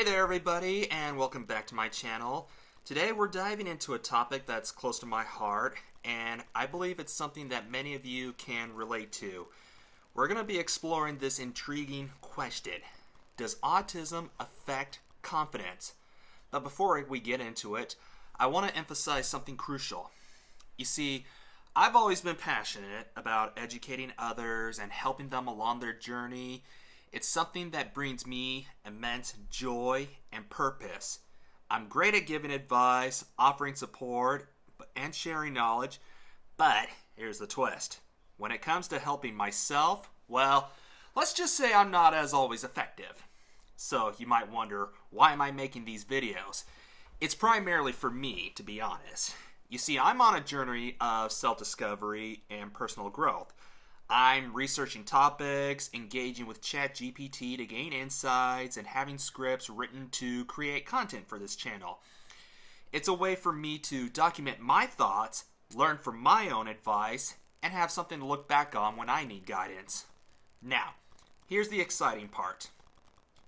Hey there everybody, and welcome back to my channel. Today we're diving into a topic that's close to my heart, and I believe it's something that many of you can relate to. We're going to be exploring this intriguing question. Does autism affect confidence? But before we get into it, I want to emphasize something crucial. You see, I've always been passionate about educating others and helping them along their journey. It's something that brings me immense joy and purpose. I'm great at giving advice, offering support, and sharing knowledge, but here's the twist. When it comes to helping myself, well, let's just say I'm not as always effective. So you might wonder, why am I making these videos? It's primarily for me, to be honest. You see, I'm on a journey of self-discovery and personal growth. I'm researching topics, engaging with ChatGPT to gain insights, and having scripts written to create content for this channel. It's a way for me to document my thoughts, learn from my own advice, and have something to look back on when I need guidance. Now, here's the exciting part.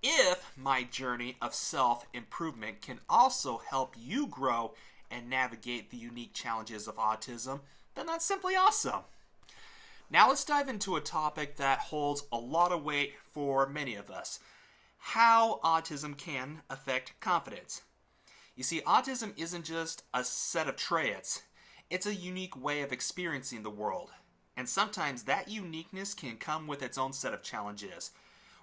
If my journey of self-improvement can also help you grow and navigate the unique challenges of autism, then that's simply awesome. Now let's dive into a topic that holds a lot of weight for many of us. How autism can affect confidence. You see, autism isn't just a set of traits. It's a unique way of experiencing the world. And sometimes that uniqueness can come with its own set of challenges.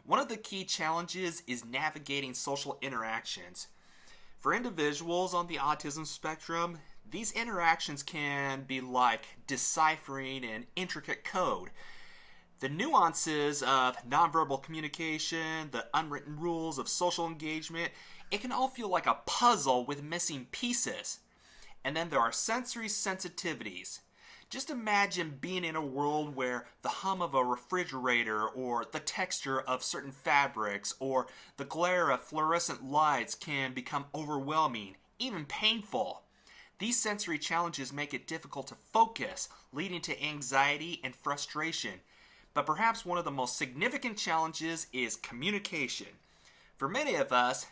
One of the key challenges is navigating social interactions. For individuals on the autism spectrum, these interactions can be like deciphering an intricate code. The nuances of nonverbal communication, the unwritten rules of social engagement, it can all feel like a puzzle with missing pieces. And then there are sensory sensitivities. Just imagine being in a world where the hum of a refrigerator or the texture of certain fabrics or the glare of fluorescent lights can become overwhelming, even painful. These sensory challenges make it difficult to focus, leading to anxiety and frustration. But perhaps one of the most significant challenges is communication. For many of us,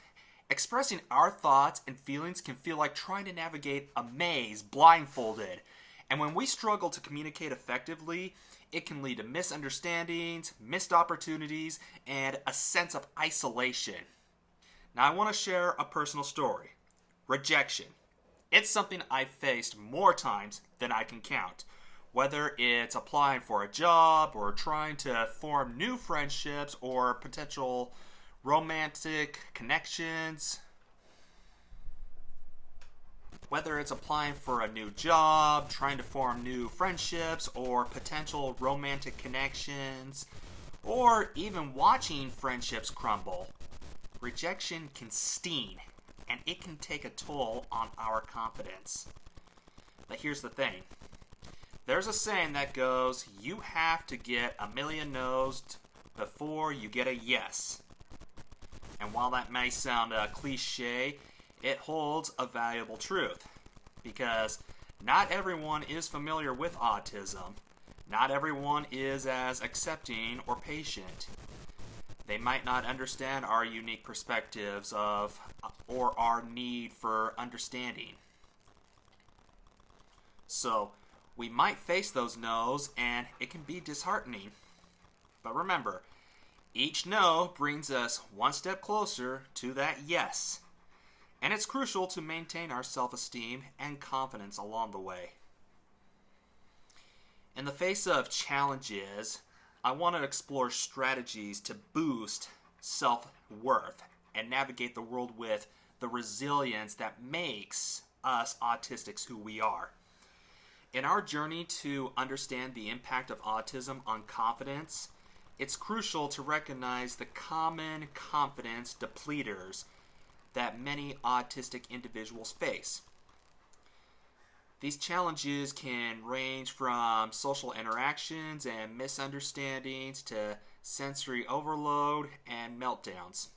expressing our thoughts and feelings can feel like trying to navigate a maze blindfolded. And when we struggle to communicate effectively, it can lead to misunderstandings, missed opportunities, and a sense of isolation. Now I want to share a personal story. Rejection. It's something I've faced more times than I can count. Whether it's applying for a job or trying to form new friendships or potential romantic connections. Whether it's applying for a new job, trying to form new friendships or potential romantic connections, or even watching friendships crumble. Rejection can sting, and it can take a toll on our confidence. But here's the thing. There's a saying that goes, you have to get a million no's before you get a yes. And while that may sound cliche, it holds a valuable truth. Because not everyone is familiar with autism. Not everyone is as accepting or patient. They might not understand our unique perspectives of or our need for understanding. So, we might face those no's and it can be disheartening. But remember, each no brings us one step closer to that yes. And it's crucial to maintain our self-esteem and confidence along the way. In the face of challenges, I want to explore strategies to boost self-worth and navigate the world with the resilience that makes us autistics who we are. In our journey to understand the impact of autism on confidence, it's crucial to recognize the common confidence depleters that many autistic individuals face. These challenges can range from social interactions and misunderstandings to sensory overload and meltdowns.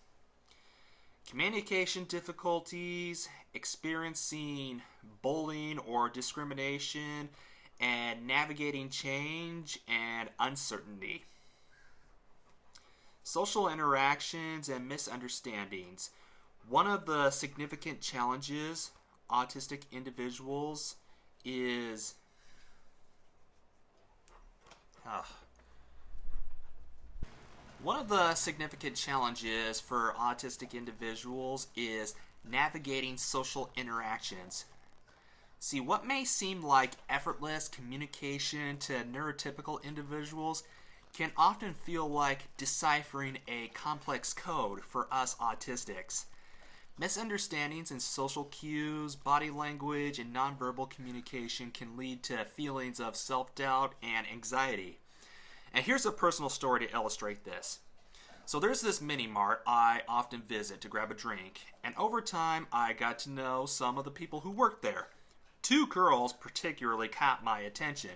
Communication difficulties, experiencing bullying or discrimination, and navigating change and uncertainty. Social interactions and misunderstandings. One of the significant challenges autistic individuals is one of the significant challenges for autistic individuals is navigating social interactions. See, what may seem like effortless communication to neurotypical individuals can often feel like deciphering a complex code for us autistics. Misunderstandings in social cues, body language, and nonverbal communication can lead to feelings of self-doubt and anxiety. And here's a personal story to illustrate this. So there's this mini mart I often visit to grab a drink, and over time I got to know some of the people who worked there. Two girls particularly caught my attention.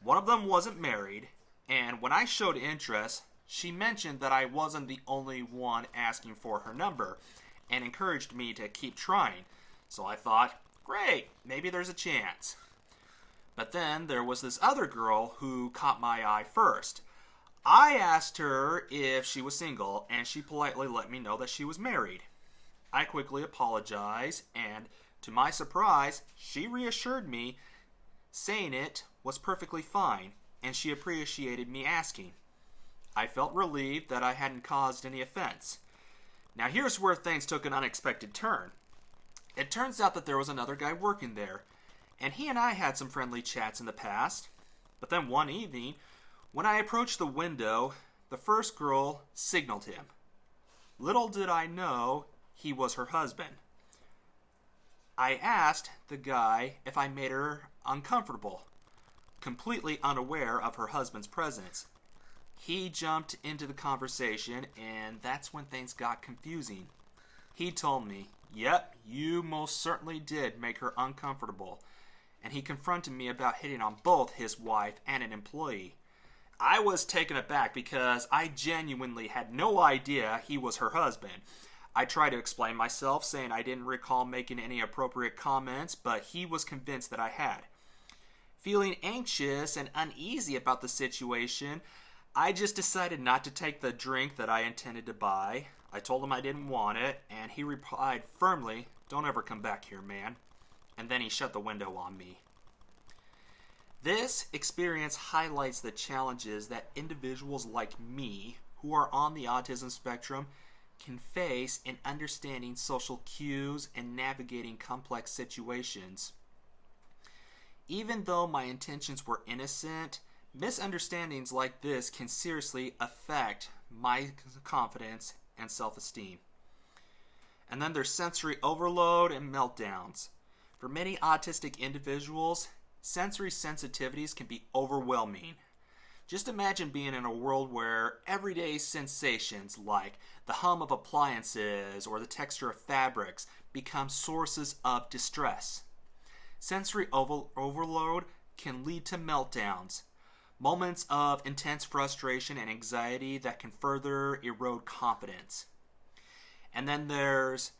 One of them wasn't married, and when I showed interest, she mentioned that I wasn't the only one asking for her number, and encouraged me to keep trying. So I thought, great, maybe there's a chance. But then there was this other girl who caught my eye first. I asked her if she was single, and she politely let me know that she was married. I quickly apologized, and to my surprise, she reassured me, saying it was perfectly fine, and she appreciated me asking. I felt relieved that I hadn't caused any offense. Now here's where things took an unexpected turn. It turns out that there was another guy working there, and he and I had some friendly chats in the past. But then one evening, when I approached the window, the first girl signaled him. Little did I know he was her husband. I asked the guy if I made her uncomfortable, completely unaware of her husband's presence. He jumped into the conversation, and that's when things got confusing. He told me, "Yep, you most certainly did make her uncomfortable," and he confronted me about hitting on both his wife and an employee. I was taken aback because I genuinely had no idea he was her husband. I tried to explain myself, saying I didn't recall making any appropriate comments, but he was convinced that I had. Feeling anxious and uneasy about the situation, I just decided not to take the drink that I intended to buy. I told him I didn't want it, and he replied firmly, "Don't ever come back here, man." And then he shut the window on me. This experience highlights the challenges that individuals like me, who are on the autism spectrum, can face in understanding social cues and navigating complex situations. Even though my intentions were innocent, misunderstandings like this can seriously affect my confidence and self-esteem. And then there's sensory overload and meltdowns. For many autistic individuals, sensory sensitivities can be overwhelming. Just imagine being in a world where everyday sensations like the hum of appliances or the texture of fabrics become sources of distress. Sensory overload can lead to meltdowns, moments of intense frustration and anxiety that can further erode confidence. And then there's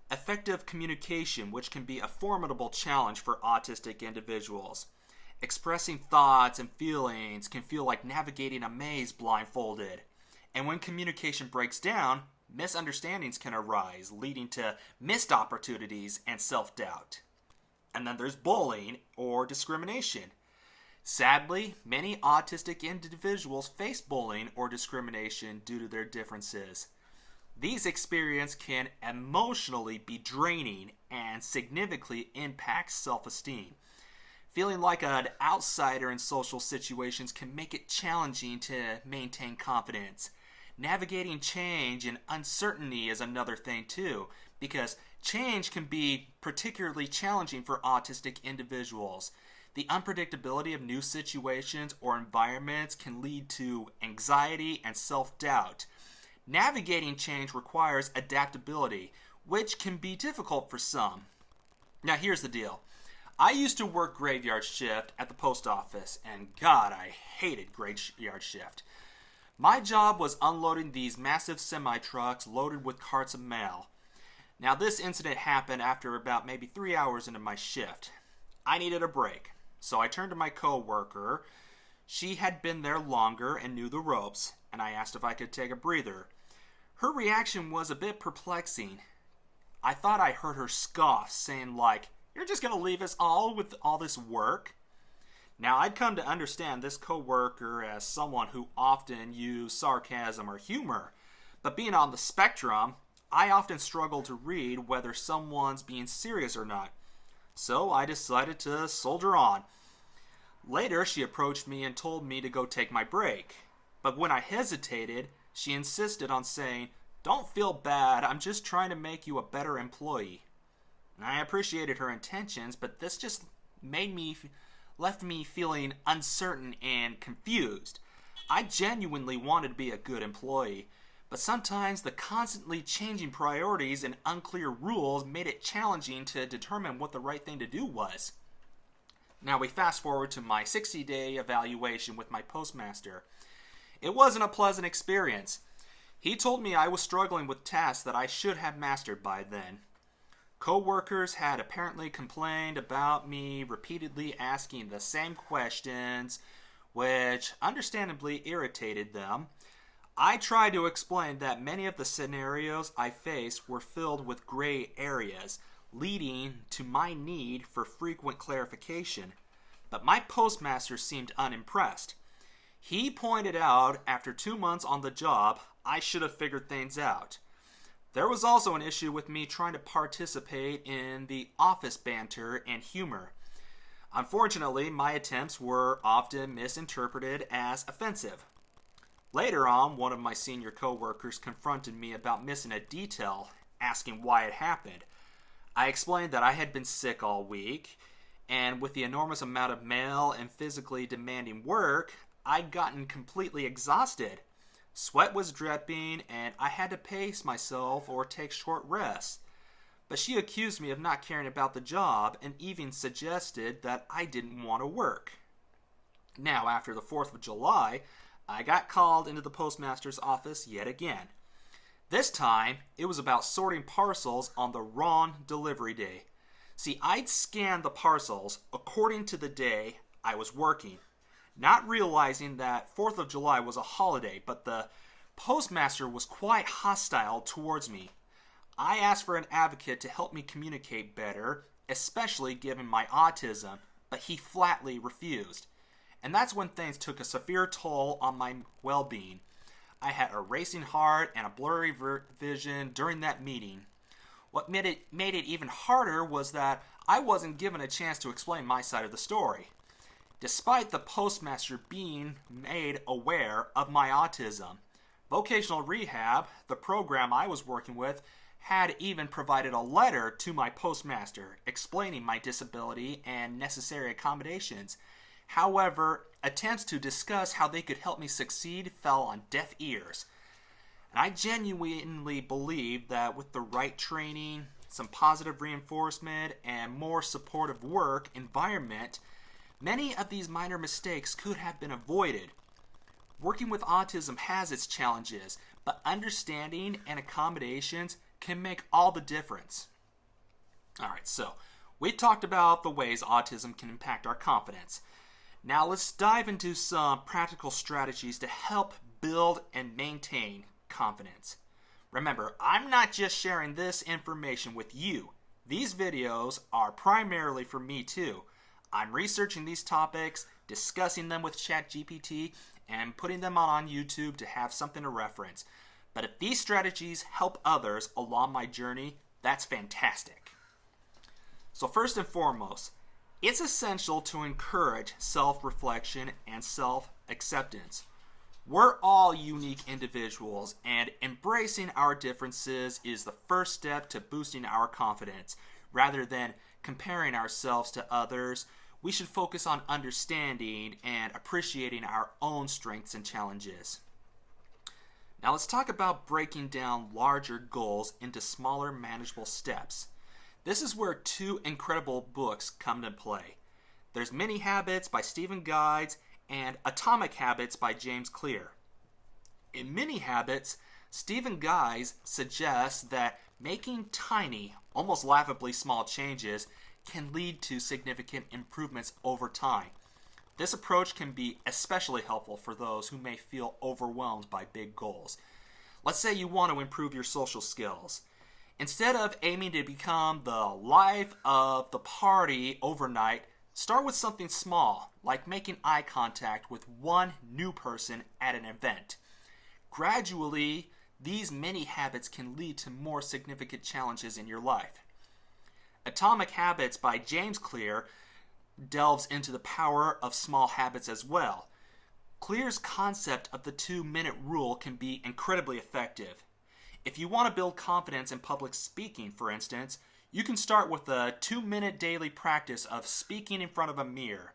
effective communication, which can be a formidable challenge for autistic individuals. Expressing thoughts and feelings can feel like navigating a maze blindfolded. And when communication breaks down, misunderstandings can arise, leading to missed opportunities and self-doubt. And then there's bullying or discrimination. Sadly, many autistic individuals face bullying or discrimination due to their differences. These experiences can emotionally be draining and significantly impact self-esteem. Feeling like an outsider in social situations can make it challenging to maintain confidence. Navigating change and uncertainty is another thing too, because change can be particularly challenging for autistic individuals. The unpredictability of new situations or environments can lead to anxiety and self-doubt. Navigating change requires adaptability, which can be difficult for some. Now here's the deal. I used to work graveyard shift at the post office, and God, I hated graveyard shift. My job was unloading these massive semi-trucks loaded with carts of mail. Now this incident happened after about maybe 3 hours into my shift. I needed a break, so I turned to my co-worker. She had been there longer and knew the ropes, and I asked if I could take a breather. Her reaction was a bit perplexing. I thought I heard her scoff, saying like, "You're just going to leave us all with all this work?" Now, I'd come to understand this coworker as someone who often used sarcasm or humor, but being on the spectrum, I often struggle to read whether someone's being serious or not. So I decided to soldier on. Later, she approached me and told me to go take my break. But when I hesitated, she insisted on saying, "Don't feel bad, I'm just trying to make you a better employee." And I appreciated her intentions, but this just left me feeling uncertain and confused. I genuinely wanted to be a good employee, but sometimes the constantly changing priorities and unclear rules made it challenging to determine what the right thing to do was. Now we fast forward to my 60-day evaluation with my postmaster. It wasn't a pleasant experience. He told me I was struggling with tasks that I should have mastered by then. Co-workers had apparently complained about me repeatedly asking the same questions, which understandably irritated them. I tried to explain that many of the scenarios I faced were filled with gray areas, leading to my need for frequent clarification. But my postmaster seemed unimpressed. He pointed out after 2 months on the job, I should have figured things out. There was also an issue with me trying to participate in the office banter and humor. Unfortunately, my attempts were often misinterpreted as offensive. Later on, one of my senior coworkers confronted me about missing a detail, asking why it happened. I explained that I had been sick all week, and with the enormous amount of mail and physically demanding work, I'd gotten completely exhausted. Sweat was dripping, and I had to pace myself or take short rests. But she accused me of not caring about the job and even suggested that I didn't want to work. Now, after the 4th of July, I got called into the postmaster's office yet again. This time, it was about sorting parcels on the wrong delivery day. See, I'd scanned the parcels according to the day I was working, not realizing that 4th of July was a holiday, but the postmaster was quite hostile towards me. I asked for an advocate to help me communicate better, especially given my autism, but he flatly refused. And that's when things took a severe toll on my well-being. I had a racing heart and a blurry vision during that meeting. What made it even harder was that I wasn't given a chance to explain my side of the story. Despite the postmaster being made aware of my autism, vocational rehab, the program I was working with, had even provided a letter to my postmaster explaining my disability and necessary accommodations. However, attempts to discuss how they could help me succeed fell on deaf ears. And I genuinely believe that with the right training, some positive reinforcement, and more supportive work environment, many of these minor mistakes could have been avoided. Working with autism has its challenges, but understanding and accommodations can make all the difference. Alright, so we talked about the ways autism can impact our confidence. Now let's dive into some practical strategies to help build and maintain confidence. Remember, I'm not just sharing this information with you. These videos are primarily for me too. I'm researching these topics, discussing them with ChatGPT, and putting them on YouTube to have something to reference. But if these strategies help others along my journey, that's fantastic. So first and foremost, it's essential to encourage self-reflection and self-acceptance. We're all unique individuals, and embracing our differences is the first step to boosting our confidence. Rather than comparing ourselves to others, we should focus on understanding and appreciating our own strengths and challenges. Now let's talk about breaking down larger goals into smaller, manageable steps. This is where two incredible books come to play. There's Mini Habits by Stephen Guides and Atomic Habits by James Clear. In Mini Habits, Stephen Guides suggests that making tiny, almost laughably small changes can lead to significant improvements over time. This approach can be especially helpful for those who may feel overwhelmed by big goals. Let's say you want to improve your social skills. Instead of aiming to become the life of the party overnight, start with something small, like making eye contact with one new person at an event. Gradually, these mini habits can lead to more significant challenges in your life. Atomic Habits by James Clear delves into the power of small habits as well. Clear's concept of the 2-minute rule can be incredibly effective. If you want to build confidence in public speaking, for instance, you can start with a 2-minute daily practice of speaking in front of a mirror.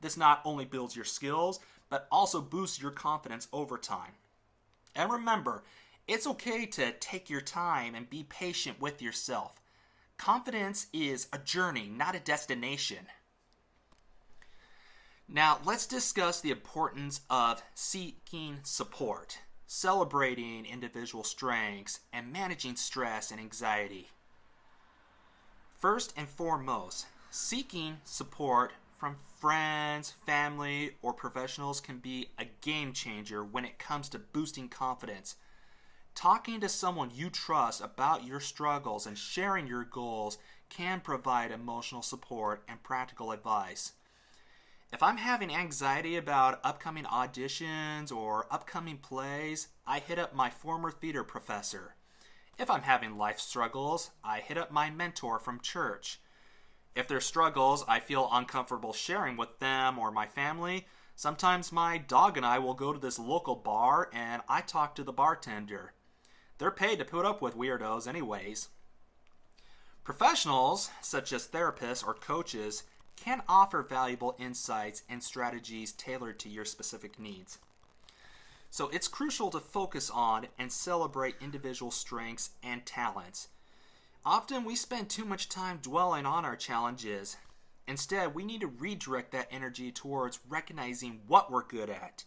This not only builds your skills, but also boosts your confidence over time. And remember, it's okay to take your time and be patient with yourself. Confidence is a journey, not a destination. Now, let's discuss the importance of seeking support, celebrating individual strengths, and managing stress and anxiety. First and foremost, seeking support from friends, family, or professionals can be a game changer when it comes to boosting confidence. Talking to someone you trust about your struggles and sharing your goals can provide emotional support and practical advice. If I'm having anxiety about upcoming auditions or upcoming plays, I hit up my former theater professor. If I'm having life struggles, I hit up my mentor from church. If there's struggles I feel uncomfortable sharing with them or my family, sometimes my dog and I will go to this local bar and I talk to the bartender. They're paid to put up with weirdos anyways. Professionals, such as therapists or coaches, can offer valuable insights and strategies tailored to your specific needs. So it's crucial to focus on and celebrate individual strengths and talents. Often we spend too much time dwelling on our challenges. Instead, we need to redirect that energy towards recognizing what we're good at.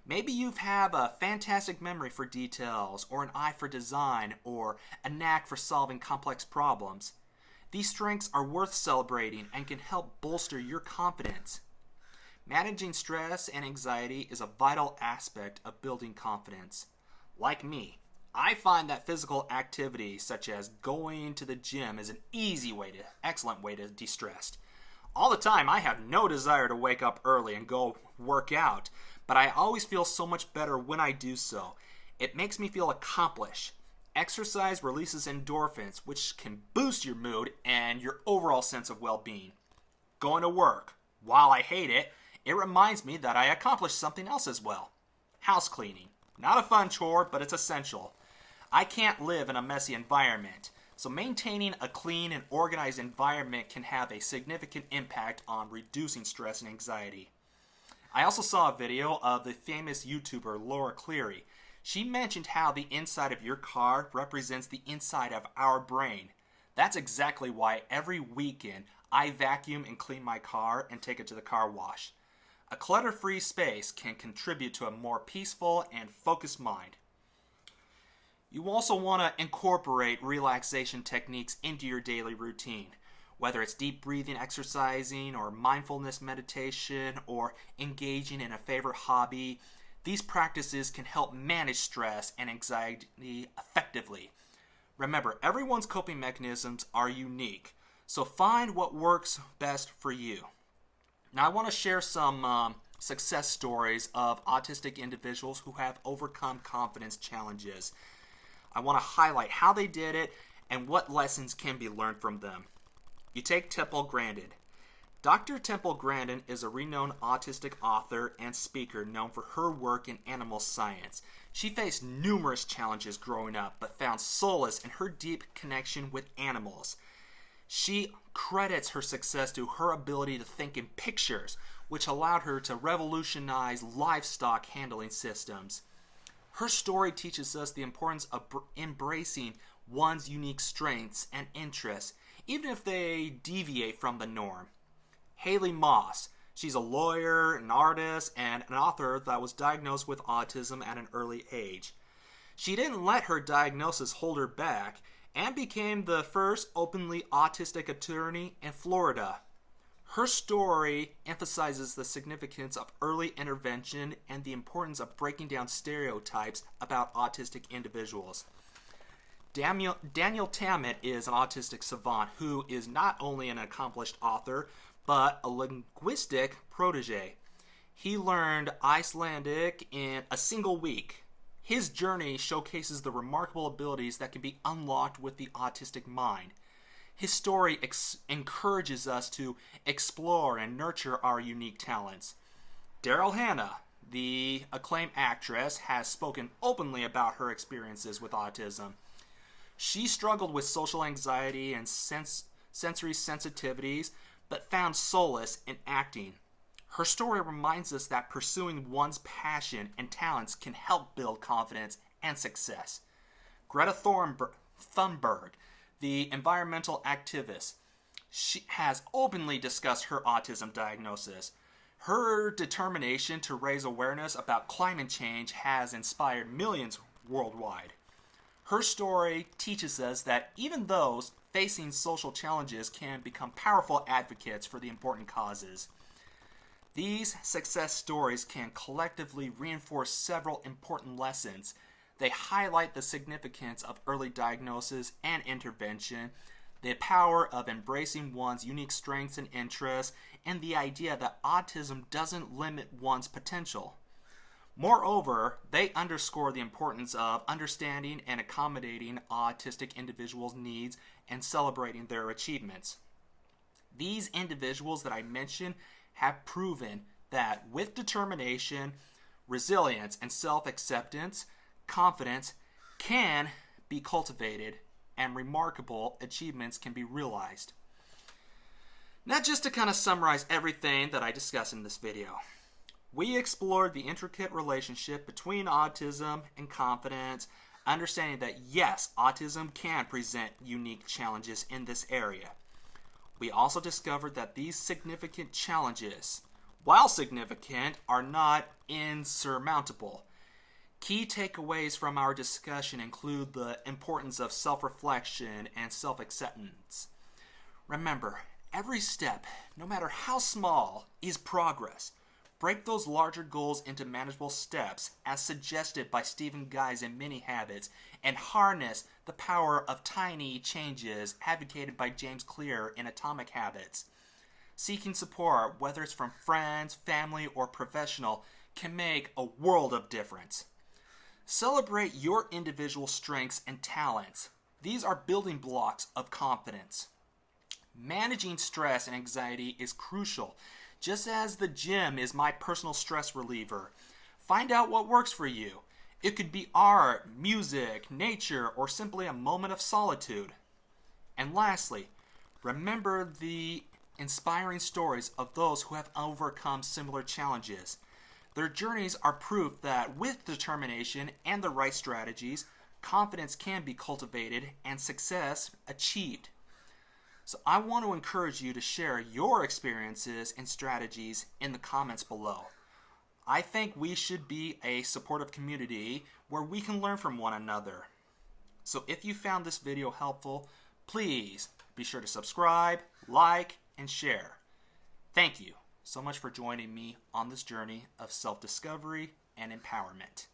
Maybe you have a fantastic memory for details, or an eye for design, or a knack for solving complex problems. These strengths are worth celebrating and can help bolster your confidence. Managing stress and anxiety is a vital aspect of building confidence. Like me, I find that physical activity such as going to the gym is an excellent way to de-stress. All the time, I have no desire to wake up early and go work out, but I always feel so much better when I do so. It makes me feel accomplished. Exercise releases endorphins, which can boost your mood and your overall sense of well-being. Going to work, while I hate it, it reminds me that I accomplished something else as well. House cleaning. Not a fun chore, but it's essential. I can't live in a messy environment, so maintaining a clean and organized environment can have a significant impact on reducing stress and anxiety. I also saw a video of the famous YouTuber Laura Cleary. She mentioned how the inside of your car represents the inside of our brain. That's exactly why every weekend I vacuum and clean my car and take it to the car wash. A clutter-free space can contribute to a more peaceful and focused mind. You also want to incorporate relaxation techniques into your daily routine. Whether it's deep breathing, exercising, or mindfulness meditation, or engaging in a favorite hobby, these practices can help manage stress and anxiety effectively. Remember, everyone's coping mechanisms are unique, so find what works best for you. Now, I want to share some success stories of autistic individuals who have overcome confidence challenges. I want to highlight how they did it and what lessons can be learned from them. You take Temple Grandin. Dr. Temple Grandin is a renowned autistic author and speaker known for her work in animal science. She faced numerous challenges growing up, but found solace in her deep connection with animals. She credits her success to her ability to think in pictures, which allowed her to revolutionize livestock handling systems. Her story teaches us the importance of embracing one's unique strengths and interests, even if they deviate from the norm. Haley Moss. She's a lawyer, an artist, and an author that was diagnosed with autism at an early age. She didn't let her diagnosis hold her back and became the first openly autistic attorney in Florida. Her story emphasizes the significance of early intervention and the importance of breaking down stereotypes about autistic individuals. Daniel Tammet is an autistic savant who is not only an accomplished author, but a linguistic protege. He learned Icelandic in a single week. His journey showcases the remarkable abilities that can be unlocked with the autistic mind. His story encourages us to explore and nurture our unique talents. Daryl Hannah, the acclaimed actress, has spoken openly about her experiences with autism. She struggled with social anxiety and sensory sensitivities, but found solace in acting. Her story reminds us that pursuing one's passion and talents can help build confidence and success. Greta Thunberg, the environmental activist, she has openly discussed her autism diagnosis. Her determination to raise awareness about climate change has inspired millions worldwide. Her story teaches us that even those facing social challenges can become powerful advocates for the important causes. These success stories can collectively reinforce several important lessons. They highlight the significance of early diagnosis and intervention, the power of embracing one's unique strengths and interests, and the idea that autism doesn't limit one's potential. Moreover, they underscore the importance of understanding and accommodating autistic individuals' needs and celebrating their achievements. These individuals that I mentioned have proven that with determination, resilience, and self-acceptance, confidence can be cultivated and remarkable achievements can be realized. Now, just to kind of summarize everything that I discussed in this video, we explored the intricate relationship between autism and confidence, understanding that yes, autism can present unique challenges in this area. We also discovered that these significant challenges, while significant, are not insurmountable. Key takeaways from our discussion include the importance of self-reflection and self-acceptance. Remember, every step, no matter how small, is progress. Break those larger goals into manageable steps, as suggested by Stephen Guy's in Many Habits, and harness the power of tiny changes advocated by James Clear in Atomic Habits. Seeking support, whether it's from friends, family, or professional, can make a world of difference. Celebrate your individual strengths and talents. These are building blocks of confidence. Managing stress and anxiety is crucial, just as the gym is my personal stress reliever. Find out what works for you. It could be art, music, nature, or simply a moment of solitude. And lastly, remember the inspiring stories of those who have overcome similar challenges. Their journeys are proof that with determination and the right strategies, confidence can be cultivated and success achieved. So I want to encourage you to share your experiences and strategies in the comments below. I think we should be a supportive community where we can learn from one another. So if you found this video helpful, please be sure to subscribe, like, and share. Thank you so much for joining me on this journey of self-discovery and empowerment.